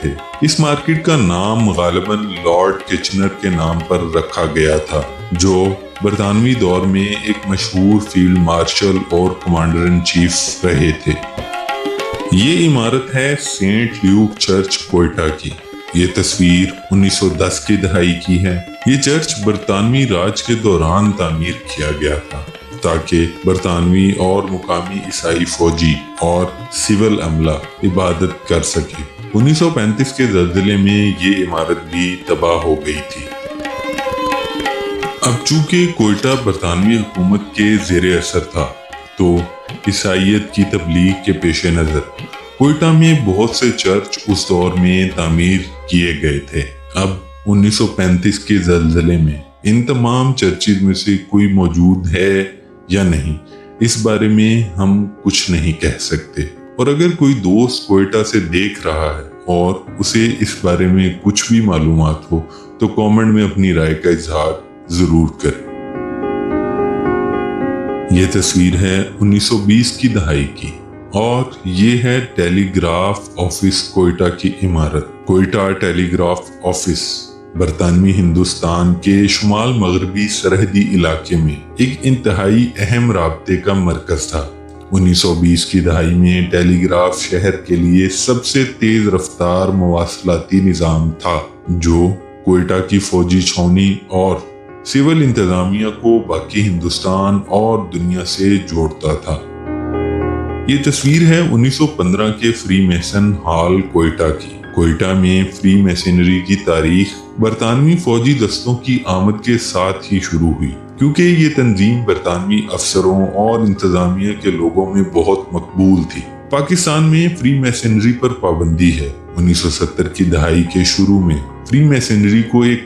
تھے۔ اس مارکیٹ کا نام غالباً لارڈ کچنر کے نام پر رکھا گیا تھا، جو برطانوی دور میں ایک مشہور فیلڈ مارشل اور کمانڈر ان چیف رہے تھے۔ یہ عمارت ہے سینٹ لیوک چرچ کوئٹہ کی۔ یہ تصویر 1910 کی دہائی کی ہے۔ یہ چرچ برطانوی راج کے دوران تعمیر کیا گیا تھا تاکہ برطانوی اور مقامی عیسائی فوجی اور سول عملہ عبادت کر سکے۔ 1935 کے زلزلے میں یہ عمارت بھی تباہ ہو گئی تھی۔ اب چونکہ کوئٹہ برطانوی حکومت کے زیر اثر تھا تو عیسائیت کی تبلیغ کے پیش نظر کوئٹہ میں بہت سے چرچ اس دور میں تعمیر کیے گئے تھے۔ اب 1935 کے زلزلے میں ان تمام چرچز میں سے کوئی موجود ہے یا نہیں، اس بارے میں ہم کچھ نہیں کہہ سکتے، اور اگر کوئی دوست کوئٹہ سے دیکھ رہا ہے اور اسے اس بارے میں کچھ بھی معلومات ہو تو کامنٹ میں اپنی رائے کا اظہار ضرور کریں۔ یہ تصویر ہے 1920 کی دہائی کی اور یہ ہے ٹیلی گراف آفس کوئٹہ کی عمارت۔ کوئٹہ ٹیلی گراف آفس برطانوی ہندوستان کے شمال مغربی سرحدی علاقے میں ایک انتہائی اہم رابطے کا مرکز تھا۔ 1920 کی دہائی میں ٹیلی گراف شہر کے لیے سب سے تیز رفتار مواصلاتی نظام تھا، جو کوئٹہ کی فوجی چھاؤنی اور سول انتظامیہ کو باقی ہندوستان اور دنیا سے جوڑتا تھا۔ یہ تصویر ہے 1915 کے فری میسن ہال کوئٹہ کی۔ کوئٹہ میں فری میسنری کی تاریخ برطانوی فوجی دستوں کی آمد کے ساتھ ہی شروع ہوئی، کیونکہ یہ تنظیم برطانوی افسروں اور انتظامیہ کے لوگوں میں بہت مقبول تھی۔ پاکستان میں فری میسنری پر پابندی ہے۔ 1970 کی دہائی کے شروع میں فری میسنری کو ایک